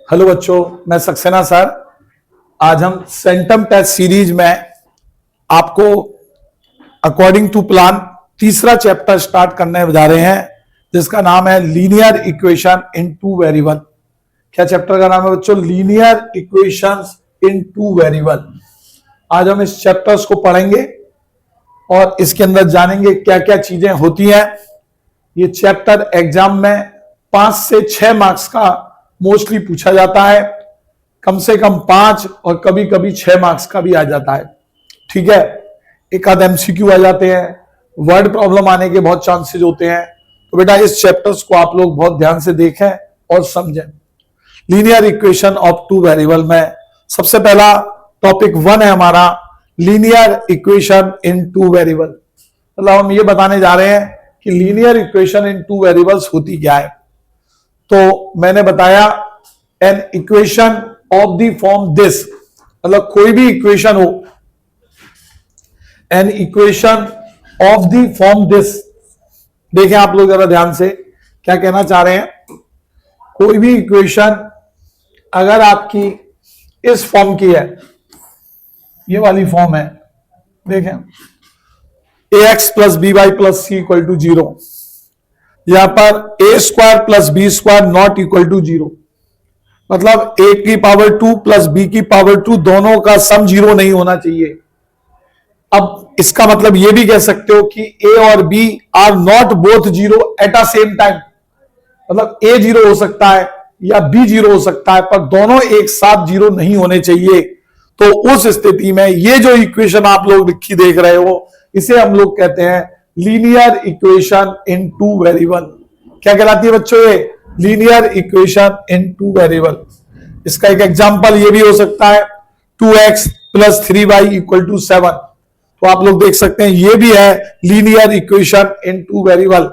Hello बच्चों, मैं Saxena sir. आज हम सेंटम टेस्ट सीरीज में आपको अकॉर्डिंग टू प्लान तीसरा चैप्टर स्टार्ट करने जा रहे हैं, जिसका नाम है linear equation in two variable. क्या चैप्टर का नाम है बच्चों? लीनियर इक्वेशंस इन टू वेरिएबल। आज हम इस चैप्टर्स को पढ़ेंगे और इसके अंदर जानेंगे क्या क्या चीजें होती हैं। ये चैप्टर एग्जाम में 5 से 6 मार्क्स का मोस्टली पूछा जाता है, कम से कम 5 और कभी कभी 6 मार्क्स का भी आ जाता है। ठीक है, एक आध एमसीक्यू आ जाते हैं, वर्ड प्रॉब्लम आने के बहुत चांसेस होते हैं। तो बेटा इस चैप्टर्स को आप लोग बहुत ध्यान से देखें और समझें। Linear equation of to variable में सबसे पहला टॉपिक 1 है हमारा linear equation in two variable. मतलब हम ये बताने जा रहे हैं कि linear equation in two variables होती क्या है। तो मैंने बताया an equation of the form this, मतलब कोई भी इक्वेशन हो, an equation of the form this. देखें आप लोग जरा ध्यान से क्या कहना चाह रहे हैं। कोई भी इक्वेशन अगर आपकी इस फॉर्म की है, ये वाली फॉर्म है, देखें ax plus b y plus c equal to 0, यहां पर a square plus b square not equal to 0, मतलब a की पावर 2 प्लस बी की पावर 2 दोनों का सम 0 नहीं होना चाहिए। अब इसका मतलब यह भी कह सकते हो कि a और b are not both 0 at a same time, मतलब a 0 हो सकता है या b 0 हो सकता है, पर दोनों एक साथ 0 नहीं होने चाहिए। तो उस स्थिति में ये जो इक्वेशन आप लोग लिखी देख रहे हो, इसे हम लोग कहते हैं linear equation in two variable. क्या कहलाती है बच्चों? ये linear equation in two variable. इसका एक एग्जांपल ये भी हो सकता है 2x plus 3y equal to 7। तो आप लोग देख सकते हैं ये भी है linear equation in two variable.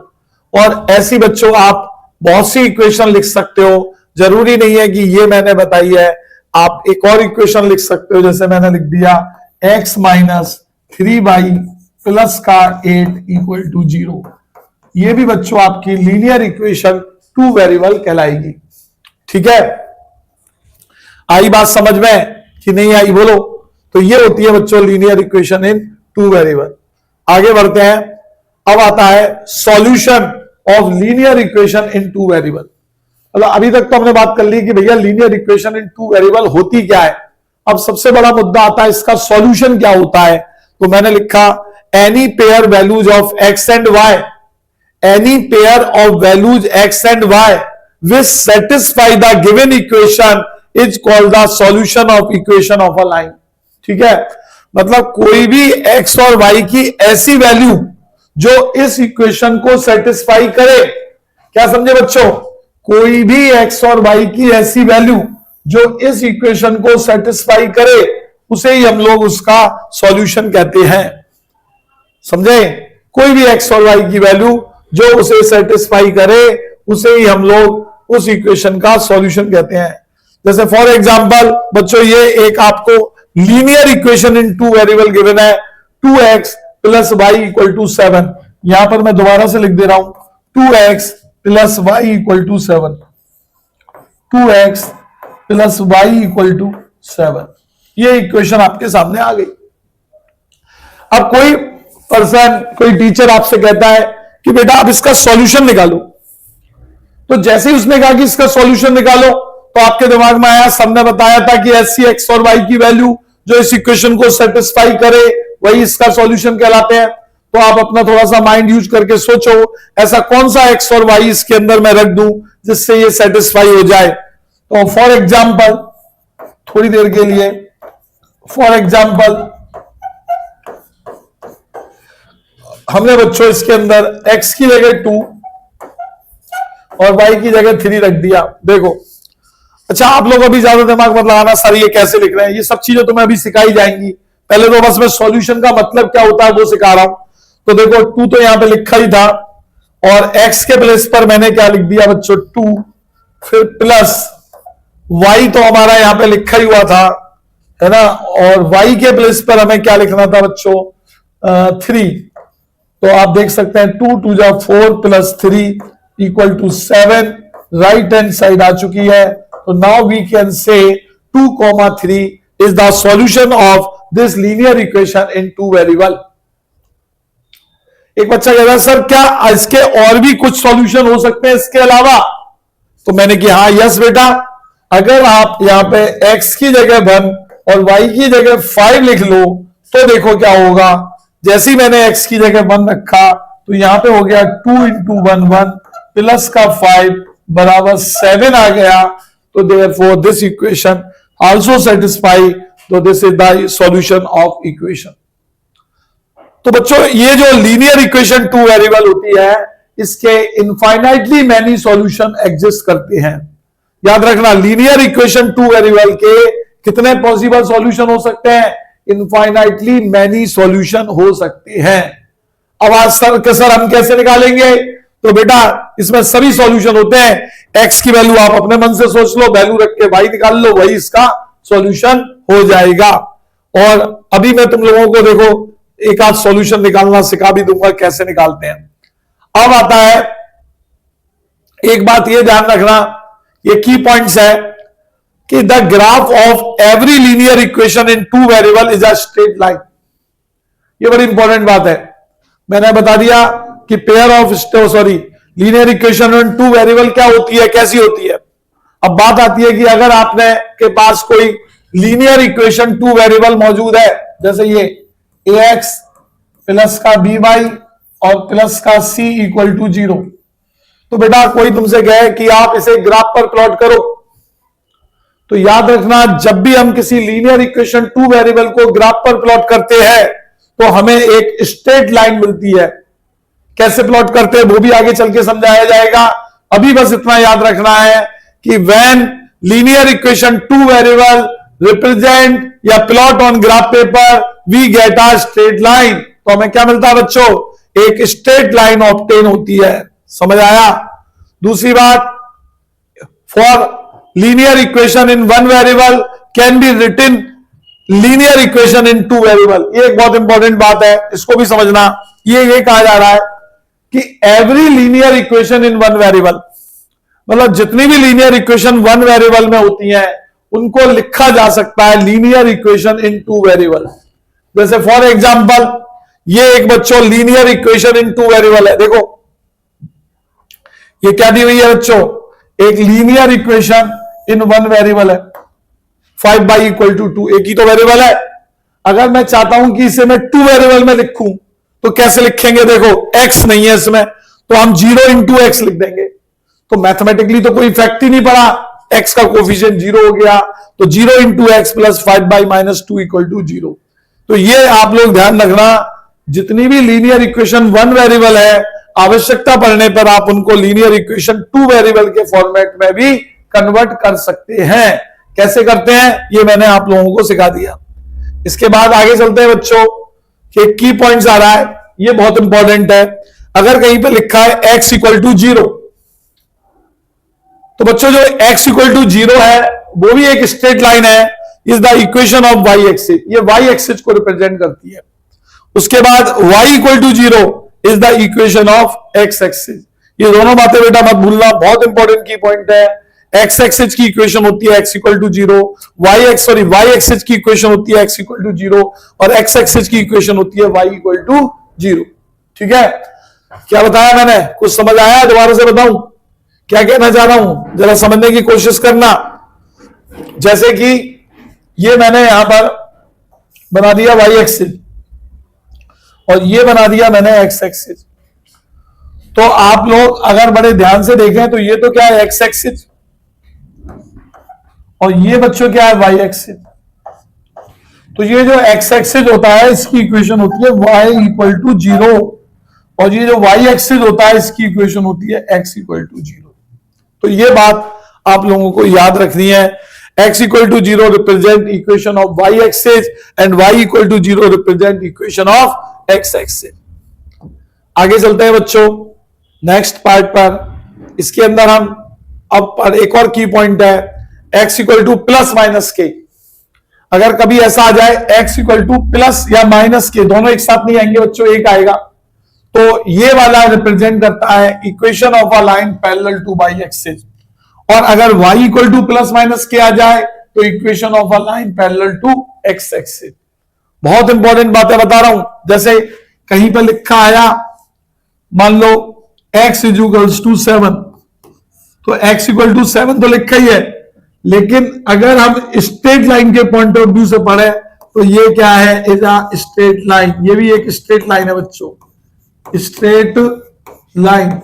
और ऐसी बच्चों आप बहुत सी इक्वेशन लिख सकते हो, जरूरी नहीं है कि ये मैंने बताई है। आप एक और इक्वेशन लिख सकते हो, जैसे मैंने लिख दिया x माइनस 3y प्लस का 8 इक्वल टू 0। ये भी बच्चों आपकी लीनियर इक्वेशन टू वेरिएबल कहलाएगी। ठीक है, आई बात समझ में कि नहीं आई? बोलो। तो ये होती है बच्चों linear equation in two variable. आगे बढ़ते हैं। अब आता है solution of linear equation in two variable. मतलब अभी तक तो हमने बात कर ली कि भैया linear equation in two variable होती क्या है। अब सबसे बड़ा मुद्दा आता है इसका सॉल्यूशन क्या होता है। तो मैंने लिखा any pair values of x and y, any pair of values x and y which satisfy the given equation is called the solution of equation of a line. ठीक है, मतलब कोई भी एक्स और वाई की ऐसी वैल्यू जो इस इक्वेशन को सेटिस्फाई करे। क्या समझे बच्चों? कोई भी एक्स और वाई की ऐसी वैल्यू जो इस इक्वेशन को सेटिस्फाई करे, उसे ही हम लोग उसका सॉल्यूशन कहते हैं। समझे? कोई भी एक्स और वाई की वैल्यू जो उसे सेटिस्फाई करे, उसे ही हम लोग उस इक्वेशन का सॉल्यूशन कहते हैं। जैसे फॉर एग्जांपल बच्चों ये एक आपको linear equation in two variable given है 2x प्लस वाई इक्वल टू 7। यहां पर मैं दोबारा से लिख दे रहा हूं 2x प्लस वाई इक्वल टू 7, 2x प्लस वाई इक्वल टू 7। ये इक्वेशन आपके सामने आ गई। अब कोई पर्सन, कोई टीचर आपसे कहता है कि बेटा आप इसका सॉल्यूशन निकालो। तो जैसे ही उसने कहा कि इसका सॉल्यूशन निकालो, तो आपके दिमाग में आया, सबने बताया था कि ऐसी एक्स और वाई की वैल्यू जो इस इक्वेशन को सेटिस्फाई करे वही इसका सॉल्यूशन कहलाते हैं। तो आप अपना थोड़ा सा माइंड यूज करके सोचो, ऐसा कौन सा एक्स और वाई इसके अंदर मैं रख दूं जिससे ये सेटिस्फाई हो जाए। तो फॉर एग्जाम्पल, थोड़ी देर के लिए, फॉर एग्जाम्पल हमने बच्चों इसके अंदर x की जगह 2 और y की जगह 3 रख दिया। देखो, अच्छा आप लोग अभी ज्यादा दिमाग मत लगाना, सर ये कैसे लिख रहे हैं, ये सब चीजें तुम्हें अभी सिखाई जाएंगी। पहले तो बस मैं सॉल्यूशन का मतलब क्या होता है वो सिखा रहा हूं। तो देखो 2 तो यहां पे लिखा ही था, और x के प्लेस पर मैंने क्या लिख दिया बच्चों 2, फिर प्लस y तो हमारा यहां पे लिखा ही हुआ था, है ना, और y के प्लेस पर हमें क्या लिखना था बच्चों 3। तो आप देख सकते हैं 2 2 जा 4 plus 3 equal to 7। Right hand side आ चुकी है, तो now we can say 2,3 is the solution of this linear equation in two variable. एक बच्चा कहता है सर क्या इसके और भी कुछ सॉल्यूशन हो सकते हैं इसके अलावा? तो मैंने कहा हाँ यस बेटा, अगर आप यहां पे x की जगह 1 और y की जगह 5 लिख लो तो देखो क्या होगा। जैसे ही मैंने x की जगह 1 रखा तो यहां पे हो गया 2 इंटू 1 1 प्लस का 5 बराबर 7 आ गया। तो therefore this equation also satisfy, तो this is the solution of equation. तो बच्चों ये जो लीनियर इक्वेशन टू वेरिएबल होती है इसके इनफाइनाइटली मैनी सॉल्यूशन एग्जिस्ट करते हैं। याद रखना लीनियर इक्वेशन टू वेरिएबल के कितने पॉसिबल सॉल्यूशन हो सकते हैं? इनफाइनाइटली मैनी सॉल्यूशन हो सकते हैं। अब आज सर हम कैसे निकालेंगे? तो बेटा इसमें सभी सॉल्यूशन होते हैं। एक्स की वैल्यू आप अपने मन से सोच लो, वैल्यू रख के वाई निकाल लो, वही इसका सॉल्यूशन हो जाएगा। और अभी मैं तुम लोगों को देखो एक आध सॉल्यूशन निकालना सिखा भी दूंगा कैसे निकालते हैं। अब आता है एक बात ये ध्यान रखना, ये की पॉइंट्स है कि the graph of every linear equation in two variable is a straight line. ये बड़ी इंपॉर्टेंट बात है। मैंने बता दिया कि pair of linear equation in two variable क्या होती है, कैसी होती है। अब बात आती है कि अगर आपने के पास कोई लीनियर इक्वेशन टू वेरिएबल मौजूद है, जैसे ये ax प्लस का by और प्लस का c इक्वल टू 0, तो बेटा कोई तुमसे कहे कि आप इसे ग्राफ पर प्लॉट करो, तो याद रखना जब भी हम किसी लीनियर इक्वेशन टू वेरिएबल को ग्राफ पर प्लॉट करते हैं तो हमें एक स्ट्रेट लाइन मिलती है। कैसे प्लॉट करते हैं वो भी आगे चल के समझाया जाएगा। अभी बस इतना याद रखना है कि when linear equation two variable represent या plot on graph paper we get a straight line. तो हमें क्या मिलता है बच्चों? एक स्ट्रेट लाइन ऑब्टेन होती है। समझ आया? दूसरी बात, for linear equation in one variable can be written linear equation in two variable. ये एक बहुत इंपॉर्टेंट बात है, इसको भी समझना। ये कहा जा रहा है कि every linear equation in one variable, मतलब जितनी भी लीनियर इक्वेशन वन वेरिएबल में होती हैं उनको लिखा जा सकता है linear equation in two variable. जैसे फॉर एग्जांपल ये एक बच्चों linear equation in two variable है। देखो ये क्या दी हुई है बच्चों? एक linear equation in one variable है, 5y इक्वल टू 2, एक ही तो वेरिएबल है। अगर मैं चाहता हूं कि इसे मैं टू वेरिएबल में लिखूं तो कैसे लिखेंगे? देखो x नहीं है इसमें तो हम 0 इंटू एक्स लिख देंगे। तो मैथमेटिकली तो कोई इफेक्ट ही नहीं पड़ा, x का कोफिशिएंट 0 हो गया, तो 0 into x plus 5y minus 2 equal to 0। तो ये आप लोग ध्यान रखना, जितनी भी लीनियर इक्वेशन वन वेरिएबल है आवश्यकता पड़ने पर आप उनको लीनियर इक्वेशन टू वेरिएबल के फॉर्मेट में भी कन्वर्ट कर सकते हैं। कैसे करते हैं ये मैंने आप लोगों को सिखा दिया। इसके बाद आगे चलते हैं बच्चों कि की पॉइंट्स आ रहा है, ये बहुत इंपॉर्टेंट है। अगर कहीं पे लिखा है x इक्वल टू 0, तो बच्चों जो x इक्वल टू 0 है वो भी एक स्ट्रेट लाइन है, is the equation of y axis. ये y एक्सिस को रिप्रेजेंट करती है। उसके बाद y equal to 0 is the equation of x axis. ये दोनों बातें बेटा मत भूलना, बहुत इंपॉर्टेंट की पॉइंट है। x एक्सिस की इक्वेशन होती है x equal to 0, y axis की इक्वेशन होती है x इक्वल टू 0 और x एक्सिस की इक्वेशन होती है y इक्वल टू 0। ठीक है, क्या बताया मैंने? कुछ समझ आया? दोबारा से बताऊं क्या कहना चाह रहा हूं, जरा समझने की कोशिश करना। जैसे कि ये मैंने यहां पर बना दिया y एक्सिस और ये बना दिया मैंने x एक्सिस। तो आप लोग अगर बड़े ध्यान से देखें तो ये तो क्या है x एक्सिस और ये बच्चों क्या है y एक्सिस। तो ये जो x एक्सिस होता है इसकी इक्वेशन होती है y इक्वल टू 0 और ये जो y एक्सिस होता है इसकी इक्वेशन होती है x इक्वल टू 0। तो ये बात आप लोगों को याद रखनी है। x equal to 0 represent equation of y axis and y equal to 0 represent equation of x axis. आगे चलते हैं बच्चों नेक्स्ट पार्ट पर। इसके अंदर हम अब पर एक और की पॉइंट है x equal to plus minus के। अगर कभी ऐसा आ जाए x इक्वल टू प्लस या माइनस के, दोनों एक साथ नहीं आएंगे बच्चों, एक आएगा, तो ये वाला रिप्रेजेंट करता है equation of a line parallel to y axis और अगर y equal to plus minus k आ जाए तो equation of a line parallel to x axis. बहुत इंपॉर्टेंट बातें बता रहा हूं। जैसे कहीं पर लिखा आया, मान लो x इक्वल्स टू 7, तो x इक्वल टू 7 तो लिखा ही है, लेकिन अगर हम स्ट्रेट लाइन के पॉइंट ऑफ व्यू से पढ़े तो ये क्या है, इज अ स्ट्रेट लाइन। ये भी एक स्ट्रेट लाइन है बच्चों, स्ट्रेट लाइन।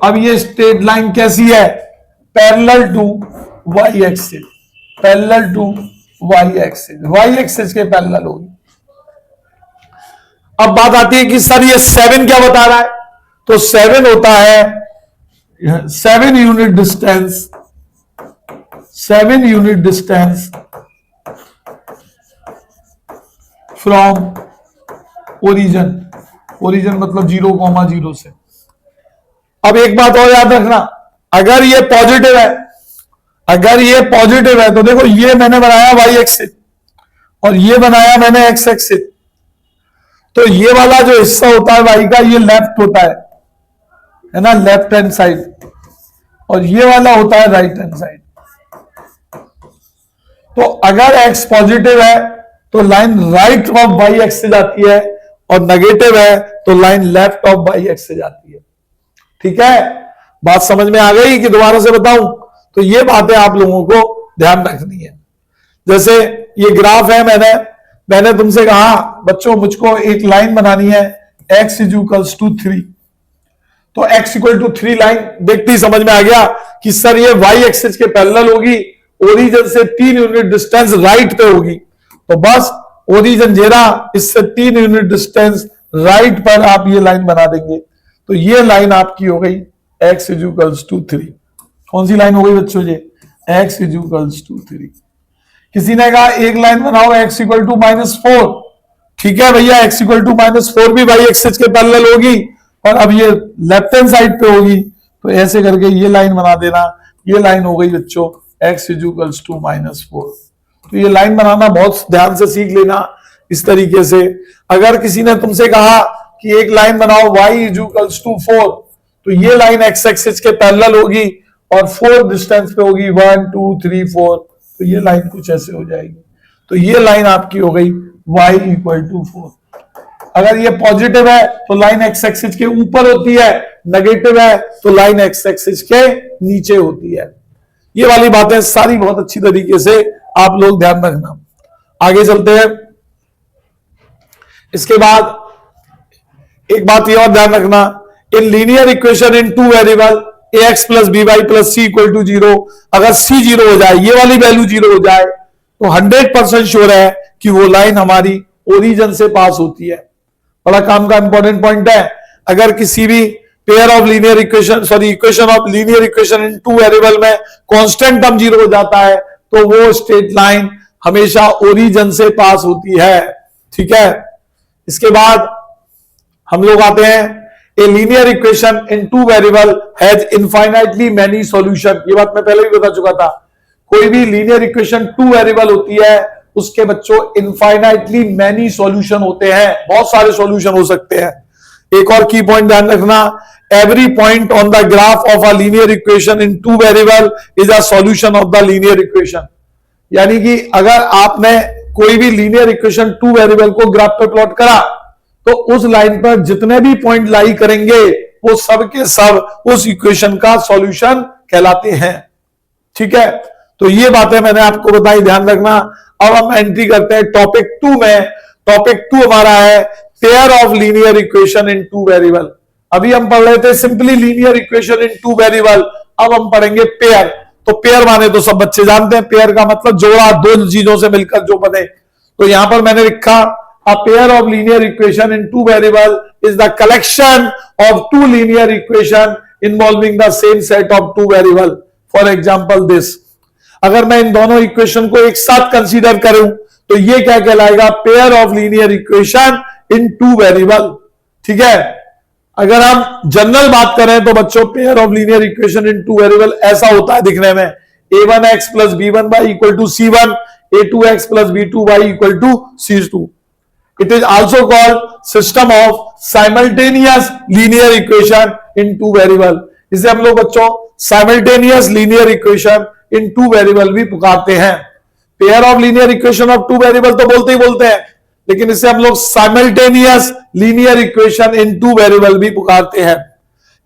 अब ये स्ट्रेट लाइन कैसी है, parallel to y axis, parallel to y axis, y axis के पैरेलल होगी। अब बात आती है कि सर ये 7 क्या बता रहा है, तो 7 होता है 7 unit distance, 7 unit distance from origin, origin मतलब 0,0 से। अब एक बात और याद रखना, अगर ये पॉजिटिव है, अगर ये पॉजिटिव है तो देखो ये मैंने बनाया वाई एक्सिस और ये बनाया मैंने एक्स एक्सिस, तो ये वाला जो हिस्सा होता है वाई का ये लेफ्ट होता है ना, लेफ्ट हैंड साइड, और ये वाला होता है राइट हैंड साइड। तो अगर एक्स पॉजिटिव है तो line right of y x से जाती है, और नेगेटिव है तो line left of y x से जाती है। ठीक है, बात समझ में आ गई कि दोबारा से बताऊं? तो ये बातें आप लोगों को ध्यान रखनी है। जैसे ये ग्राफ है, मैंने तुमसे कहा बच्चों मुझको एक लाइन बनानी है x इक्वल्स टू 3, तो x इक्वल टू 3 लाइन देखते ही समझ में आ गया कि सर ये y एक्सिस के पैरेलल होगी, ओरिजिन से 3 यूनिट डिस्टेंस राइट पे होगी। तो बस ओरिजिन जेरा, इससे 3 यूनिट डिस्टेंस राइट पर आप ये लाइन बना देंगे, तो ये लाइन आपकी हो गई x इक्वल्स टू 3। कौन सी लाइन हो गई बच्चों ये, x इक्वल्स टू 3। किसी ने कहा एक लाइन बनाओ x इक्वल टू -4, ठीक है भैया, x इक्वल टू -4 भी y एक्सिस के पैरेलल होगी, और अब ये लेफ्ट हैंड साइड पे होगी, तो ऐसे करके ये लाइन बना देना। ये लाइन हो गई बच्चों x इक्वल्स टू -4। तो ये लाइन बनाना बहुत ध्यान से सीख लेना इस तरीके से। अगर किसी ने तुमसे कहा कि एक लाइन बनाओ y इक्वल्स टू 4, तो ये लाइन x एक्सिस के पैरेलल होगी और 4 डिस्टेंस पे होगी, 1 2 3 4, तो ये लाइन कुछ ऐसे हो जाएगी। तो ये लाइन आपकी हो गई y इक्वल टू 4। अगर ये पॉजिटिव है तो लाइन x एक्सिस के ऊपर होती है, नेगेटिव है तो लाइन x एक्सिस के नीचे होती है। ये वाली बातें सारी बहुत अच्छी तरीके से आप लोग ध्यान रखना। आगे चलते हैं। इसके बाद एक बात ये और ध्यान रखना, in linear equation in 2 variable ax plus b y plus c equal to 0, अगर c 0 हो जाए, ये वाली वैल्यू 0 हो जाए, तो 100% श्योर है कि वो लाइन हमारी ओरिजिन से पास होती है। बड़ा काम का इंपॉर्टेंट पॉइंट है। अगर किसी भी pair of linear equation, sorry equation of linear equation in 2 variable में कांस्टेंट टर्म 0 हो जाता है, तो वो स्ट्रेट लाइन हमेशा ओरिजिन से पास होती है। ठीक है, इसके बाद हम लोग आते हैं, a linear equation in 2 variable has infinitely many solution. ये बात मैं पहले भी बता चुका था। कोई भी लीनियर इक्वेशन 2 वेरिएबल होती है, उसके बच्चों इनफाइनाइटली मैनी सॉल्यूशन होते हैं, बहुत सारे सॉल्यूशन हो सकते हैं। एक और की पॉइंट ध्यान रखना, every point on the graph of a linear equation in 2 variable is a solution of the linear equation. यानी कि अगर आपने कोई भी लीनियर इक्वेशन 2 वेरिएबल को ग्राफ पे प्लॉट करा, तो उस लाइन पर जितने भी पॉइंट लाई करेंगे वो सब के सब उस इक्वेशन का सॉल्यूशन कहलाते हैं। ठीक है, तो ये बातें मैंने आपको बताई, ध्यान रखना। अब हम एंट्री करते हैं टॉपिक 2 में। टॉपिक 2 हमारा है pair of linear equation in 2 variable. अभी हम पढ़ रहे थे simply linear equation in 2 variable, अब हम पढ़ेंगे पेयर। तो पेयर माने तो सब बच्चे जानते हैं, पेयर का मतलब जोड़ा, दो चीजों से मिलकर जो बने। तो यहां पर मैंने लिखा a pair of linear equation in 2 variable is the collection of 2 linear equation involving the same set of 2 variable. For example this, अगर मैं इन दोनों इक्वेशन को एक साथ कंसीडर करूं तो ये क्या कहलाएगा, pair of linear equation in 2 variable. ठीक है, अगर हम जनरल बात करें तो बच्चों pair of linear equation in 2 variable ऐसा होता है दिखने में, a1x plus b1y equal to c1, a2x plus b2y equal to c2। It is also called system of simultaneous linear equation in 2 variable. इसे हम लोग बच्चों simultaneous linear equation in two variable भी पुकारते हैं। Pair of linear equation of two variable तो बोलते ही बोलते हैं, लेकिन इसे हम लोग simultaneous linear equation in two variable भी पुकारते हैं।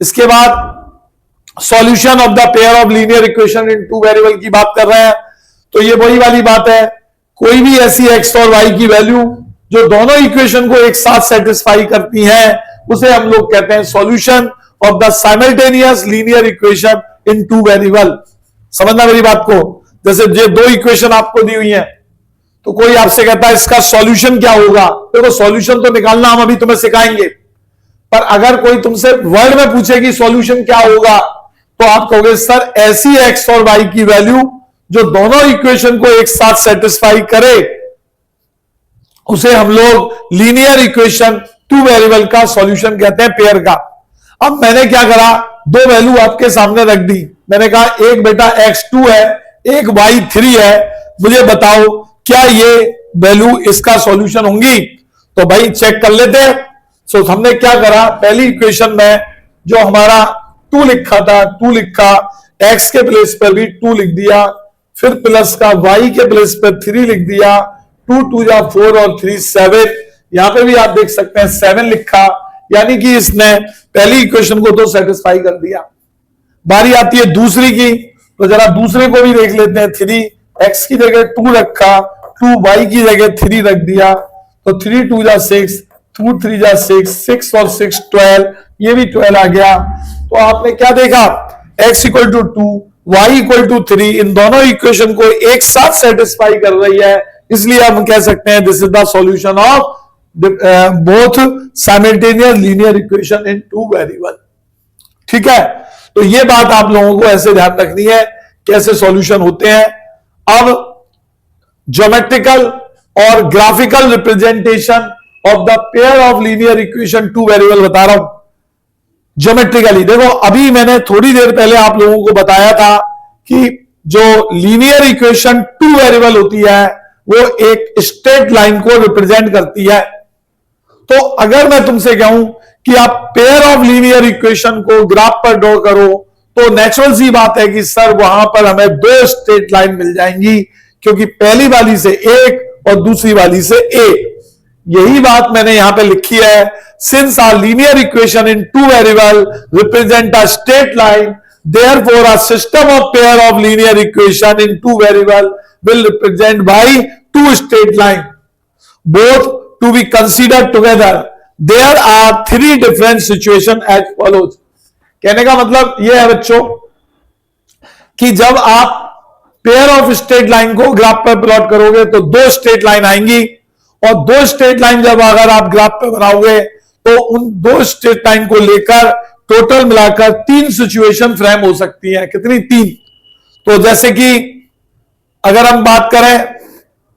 इसके बाद solution of the pair of linear equation in two variable की बात कर रहे हैं, तो ये वही वाली बात है, कोई भी ऐसी एक्स और वाई की वैल्यू जो दोनों इक्वेशन को एक साथ सेटिस्फाई करती है उसे हम लोग कहते हैं solution of the simultaneous linear equation in two variable. समझना मेरी बात को, जैसे ये दो इक्वेशन आपको दी हुई हैं, तो कोई आपसे कहता है इसका सॉल्यूशन क्या होगा, तो सॉल्यूशन तो निकालना हम अभी तुम्हें सिखाएंगे, पर अगर कोई तुमसे वर्ड में पूछे कि सॉल्यूशन क्या होगा, तो आप कहोगे सर ऐसी एक्स और वाई की वैल्यू जो दोनों इक्वेशन को एक साथ सेटिस्फाई करे उसे हम लोग लीनियर इक्वेशन टू वेरिएबल का सॉल्यूशन कहते हैं, पेयर का। अब मैंने क्या करा, दो वैल्यू आपके सामने रख दी, मैंने कहा एक बेटा x2 है, एक y3 है, मुझे बताओ क्या ये वैल्यू इसका सॉल्यूशन होंगी। तो भाई चेक कर लेते हैं। सो हमने क्या करा, पहली इक्वेशन में जो हमारा 2 लिखा था, 2 लिखा, x के प्लेस पर भी 2 लिख दिया, फिर प्लस का y के प्लेस पर 3 लिख दिया, 2 2 जा 4 और 3 7, यहां पे भी आप देख सकते हैं 7 लिखा, यानी कि इसने पहली इक्वेशन को तो सेटिस्फाई कर दिया। बारी आती है दूसरी की, तो जरा दूसरे को भी देख लेते हैं। 3x की जगह 2 रखा, 2y की जगह 3 रख दिया, तो 3 2 जा 6, 2 3 जा 6, 6 और 6 12, ये भी 12 आ गया। तो आपने क्या देखा, x equal to 2, y equal to 3, इन दोनों इक्वेशन को एक साथ सेटिस्फाई कर रही है, इसलिए हम कह सकते हैं this is the solution of both simultaneous linear equation in two variable. ठीक है, तो ये बात आप लोगों को ऐसे ध्यान रखनी है कैसे सॉल्यूशन होते हैं। अब ज्योमेट्रिकल और graphical representation of the pair of linear equation two variable बता रहा हूं। ज्योमेट्रिकली देखो, अभी मैंने थोड़ी देर पहले आप लोगों को बताया था कि जो लीनियर इक्वेशन टू वेरिएबल होती है वो एक स्ट्रेट लाइन को रिप्रेजेंट करती है। तो अगर मैं तुमसे कहूं कि आप पेयर ऑफ लीनियर इक्वेशन को ग्राफ पर ड्रॉ करो, तो नेचुरल सी बात है कि सर वहां पर हमें दो स्ट्रेट लाइन मिल जाएंगी, क्योंकि पहली वाली से एक और दूसरी वाली से एक। यही बात मैंने यहां पे लिखी है, since are linear equation in two variable represent a straight line, therefore a system of pair of linear equation in two variable will represent by two straight line, both to be considered together. There are three different situations as follows. कहने का मतलब यह है बच्चों कि जब आप pair of straight line को ग्राफ पर प्लॉट करोगे तो दो स्ट्रेट लाइन आएंगी, और दो स्ट्रेट लाइन जब अगर आप ग्राफ पर बनाओगे तो उन दो स्ट्रेट लाइन को लेकर टोटल मिलाकर 3 सिचुएशन फ्रेम हो सकती हैं। कितनी? 3। तो जैसे कि अगर हम बात करें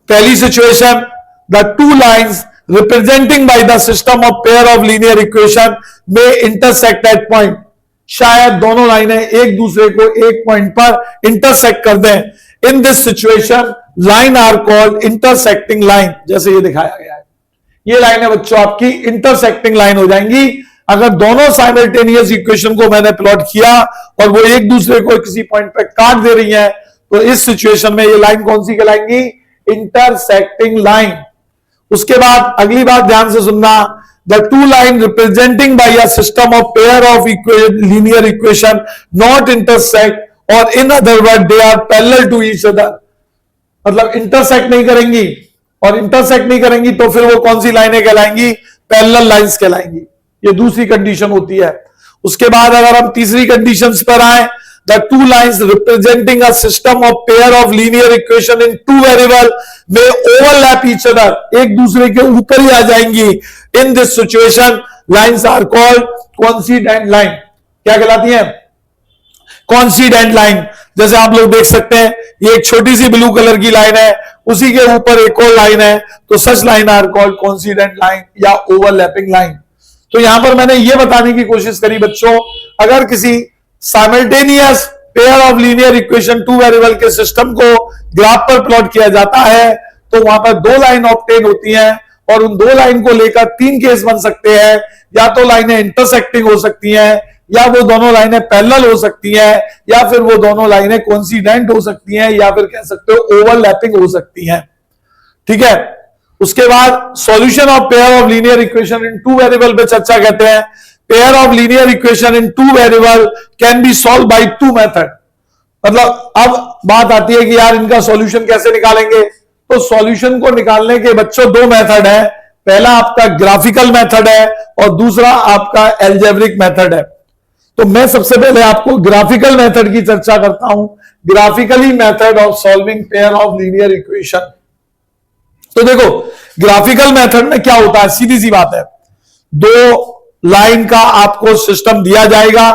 पहली situation, the two lines representing by the system of pair of linear equation में इंटरसेक्ट एट पॉइंट, शायद दोनों लाइनें एक दूसरे को एक पॉइंट पर इंटरसेक्ट कर दें। In this situation line are called intersecting line, जैसे ये दिखाया गया है। ये लाइन है बच्चों आपकी इंटरसेक्टिंग लाइन हो जाएंगी अगर दोनों साइमल्टेनियस इक्वेशन को मैंने प्लॉट किया और वो एक दूसरे को किसी पॉइंट पे काट दे रही है, तो इस सिचुएशन में ये लाइन कौन सी कहलाएंगी? Intersecting line. उसके बाद अगली बात ध्यान से सुनना, the two line representing by a system of pair of linear equation not intersect, और in other word they are parallel to each other. मतलब इंटरसेक्ट नहीं करेंगी, और इंटरसेक्ट नहीं करेंगी तो फिर वो कौन सी लाइनें कहलाएंगी? Parallel lines कहलाएंगी। ये दूसरी कंडीशन होती है। उसके बाद अगर हम तीसरी कंडीशन पर आए, the two lines representing a system of pair of linear equation in two variable में ओवरलैप ईच अदर, एक दूसरे के ऊपर ही आ जाएंगी। In this situation lines are called coincident line. क्या कहलाती है? Coincident line. जैसे आप लोग देख सकते हैं ये एक छोटी सी ब्लू कलर की लाइन है, उसी के ऊपर एक और लाइन है, तो such line are called coincident line या ओवरलैपिंग लाइन। तो यहां पर मैंने यह बताने की कोशिश करी बच्चों, अगर किसी simultaneous pair of linear equation two variable के सिस्टम को ग्राफ पर प्लॉट किया जाता है तो वहां पर दो लाइन ऑब्टेन होती हैं, और उन दो लाइन को लेकर 3 केस बन सकते हैं। या तो लाइनें इंटरसेक्टिंग हो सकती हैं, या वो दोनों लाइनें पैरेलल हो सकती हैं, या फिर वो दोनों लाइनें कोइंसिडेंट हो सकती हैं, या फिर कह सकते हो ओवरलैपिंग हो सकती हैं। ठीक है, उसके बाद solution of pair of linear equation in two variable पे चर्चा कहते हैं pair of linear equation in two variable can B solve by two method. मतलब अब बात आती है कि यार इनका सॉल्यूशन कैसे निकालेंगे। तो सॉल्यूशन को निकालने के बच्चों दो मेथड है, पहला आपका ग्राफिकल मेथड है और दूसरा आपका एल्जेब्रिक मेथड है। तो मैं सबसे पहले आपको ग्राफिकल मेथड की चर्चा करता हूं, graphically method of solving pair of linear equation. तो देखो ग्राफिकल मेथड में क्या होता है, सीधी सी बात है, दो लाइन का आपको सिस्टम दिया जाएगा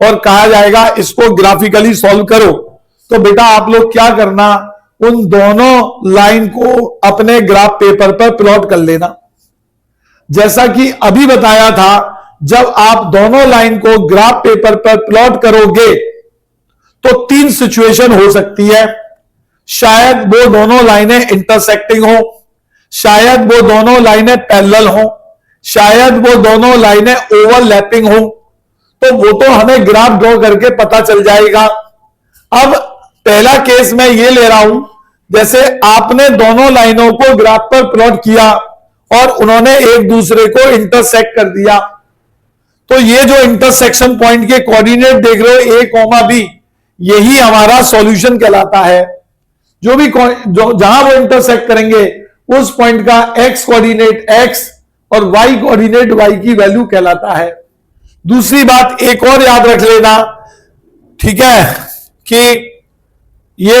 और कहा जाएगा इसको ग्राफिकली सॉल्व करो। तो बेटा आप लोग क्या करना, उन दोनों लाइन को अपने ग्राफ पेपर पर प्लॉट कर लेना। जैसा कि अभी बताया था, जब आप दोनों लाइन को ग्राफ पेपर पर प्लॉट करोगे तो तीन सिचुएशन हो सकती है। शायद वो दोनों लाइनें इंटरसेक्टिंग हो, शायद वो दोनों लाइनें पैरेलल हो, शायद वो दोनों लाइनें ओवरलैपिंग हो। तो वो तो हमें ग्राफ ड्रॉ करके पता चल जाएगा। अब पहला केस मैं ये ले रहा हूं, जैसे आपने दोनों लाइनों को ग्राफ पर प्लॉट किया और उन्होंने एक दूसरे को इंटरसेक्ट कर दिया। तो ये जो इंटरसेक्शन पॉइंट के कोऑर्डिनेट देख रहे हो a, b, यही हमारा सॉल्यूशन कहलाता है। जो भी जहां वो इंटरसेक्ट करेंगे उस पॉइंट का x कोऑर्डिनेट x और y कोऑर्डिनेट y की वैल्यू कहलाता है। दूसरी बात एक और याद रख लेना, ठीक है, कि ये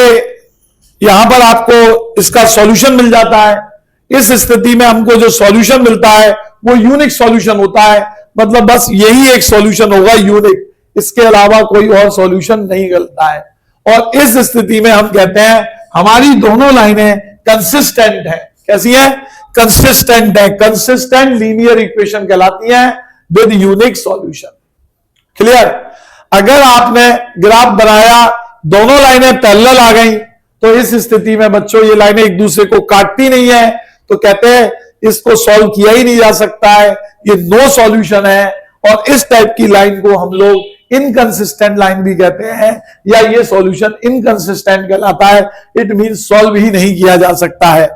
यहां पर आपको इसका सॉल्यूशन मिल जाता है। इस स्थिति में हमको जो सॉल्यूशन मिलता है वो यूनिक सॉल्यूशन होता है, मतलब बस यही एक सॉल्यूशन होगा यूनिक, इसके अलावा कोई और सॉल्यूशन नहीं मिलता है। और इस स्थिति में हम कहते हैं हमारी दोनों लाइनें कंसिस्टेंट है। कैसी है? कंसिस्टेंट है, कंसिस्टेंट लीनियर इक्वेशन कहलाती है विद यूनिक सॉल्यूशन। क्लियर? अगर आपने ग्राफ बनाया, दोनों लाइनें पैरेलल आ गई, तो इस स्थिति में बच्चों ये लाइनें एक दूसरे को काटती नहीं है, तो कहते हैं इसको सॉल्व किया ही नहीं जा सकता है, ये नो सॉल्यूशन है। और इस टाइप की लाइन को हम लोग इनकंसिस्टेंट लाइन भी कहते हैं, या ये सॉल्यूशन इनकंसिस्टेंट कहलाता है, इट मींस सॉल्व ही नहीं किया जा सकता है।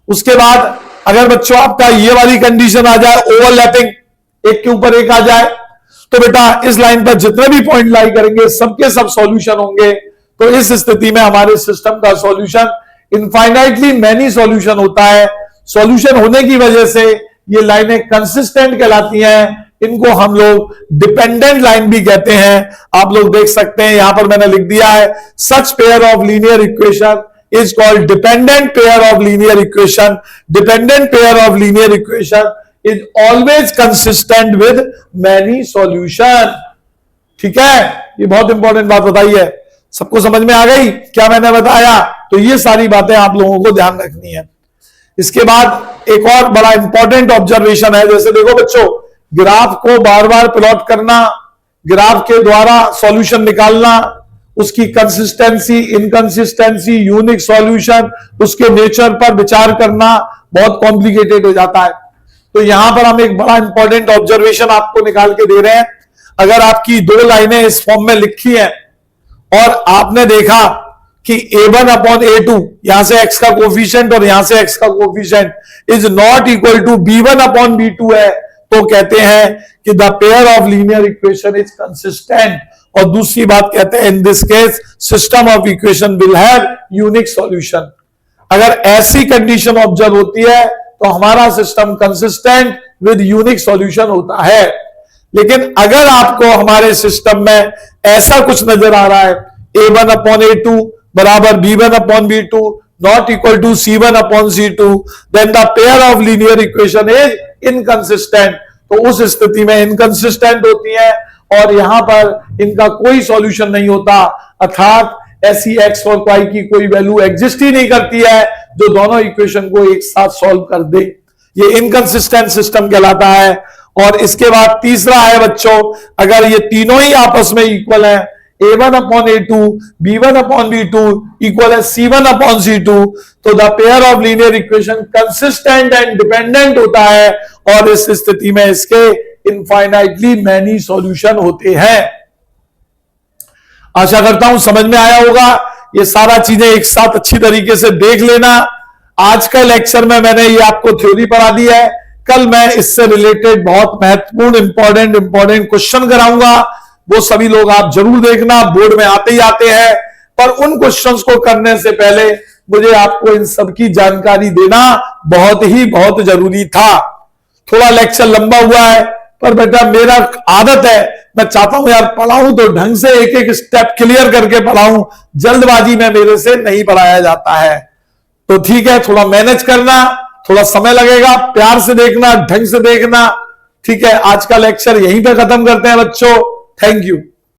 उसके बाद अगर बच्चों आपका ये वाली कंडीशन आ जाए, ओवरलैपिंग, एक के ऊपर एक आ जाए, तो बेटा इस लाइन पर जितने भी पॉइंट लाई करेंगे सबके सब सॉल्यूशन होंगे। तो इस स्थिति में हमारे सिस्टम का सॉल्यूशन इनफाइनाइटली मैनी सॉल्यूशन होता है। सॉल्यूशन होने की वजह से ये लाइनें कंसिस्टेंट कहलाती हैं। इनको हम लोग डिपेंडेंट लाइन भी कहते हैं। आप लोग देख सकते हैं यहां पर मैंने लिख दिया है, such pair of linear equation is called dependent pair of linear equation. Dependent pair of linear equation is always consistent with many solution. ठीक है, ये बहुत इंपॉर्टेंट बात बताई है। सबको समझ में आ गई क्या मैंने बताया? तो ये सारी बातें आप लोगों को ध्यान रखनी है। इसके बाद एक और बड़ा इंपॉर्टेंट ऑब्जर्वेशन है, जैसे देखो बच्चों, ग्राफ को बार बार प्लॉट करना, ग्राफ के द्वारा सॉल्यूशन निकालना, उसकी कंसिस्टेंसी, इनकंसिस्टेंसी, यूनिक सॉल्यूशन, उसके नेचर पर विचार करना बहुत कॉम्प्लिकेटेड हो जाता है। तो यहां पर हम एक बड़ा इंपॉर्टेंट ऑब्जर्वेशन आपको निकाल के दे रहे हैं। अगर आपकी दो लाइनें इस फॉर्म में लिखी हैं और आपने देखा कि a1 अपॉन a2, यहां से x का कोफिशिएंट और यहां से x का coefficient is not equal to b1 upon b2 है, तो कहते हैं कि the pair of linear equation is consistent. और दूसरी बात कहते हैं in this case system of equation will have unique solution. अगर ऐसी कंडीशन ऑब्जर्व होती है तो हमारा system consistent with unique solution होता है। लेकिन अगर आपको हमारे सिस्टम में ऐसा कुछ नजर आ रहा है, a1 अपॉन a2 बराबर b1 upon b2 not equal to c1 upon c2, then the pair of linear equation is inconsistent. तो उस स्थिति में इनकंसिस्टेंट होती है और यहां पर इनका कोई सॉल्यूशन नहीं होता, अर्थात ऐसी x और y की कोई वैल्यू एग्जिस्ट ही नहीं करती है जो दोनों इक्वेशन को एक साथ सॉल्व कर दे। ये इनकंसिस्टेंट सिस्टम कहलाता है। और इसके बाद तीसरा है बच्चों, अगर ये तीनों ही आपस में इक्वल है, a1 upon a2, b1 upon b2 equal है c1 अपॉन c2, तो the pair of linear equation consistent and dependent होता है। और इस स्थिति में इसके इनफाइनाइटली मैनी सॉल्यूशन होते हैं। आशा करता हूं समझ में आया होगा। ये सारा चीजें एक साथ अच्छी तरीके से देख लेना। आज का लेक्चर में मैंने ये आपको थ्योरी पढ़ा दी है। कल मैं इससे रिलेटेड बहुत महत्वपूर्ण इंपॉर्टेंट क्वेश्चन कराऊंगा, वो सभी लोग आप जरूर देखना, बोर्ड में आते ही आते हैं। पर उन क्वेश्चंस को करने से पहले मुझे आपको इन सब की जानकारी देना बहुत जरूरी था। थोड़ा लेक्चर लंबा हुआ है, पर बेटा मेरा आदत है, मैं चाहता हूं यार पढ़ाऊं तो ढंग से एक एक स्टेप क्लियर करके पढ़ाऊं। जल्दबाजी में मेरे से नहीं पढ़ाया जाता है। तो ठीक है, थोड़ा मैनेज करना, थोड़ा समय लगेगा, प्यार से देखना, ढंग से देखना। ठीक है, आज का लेक्चर यहीं पे खत्म करते हैं बच्चों। Thank you.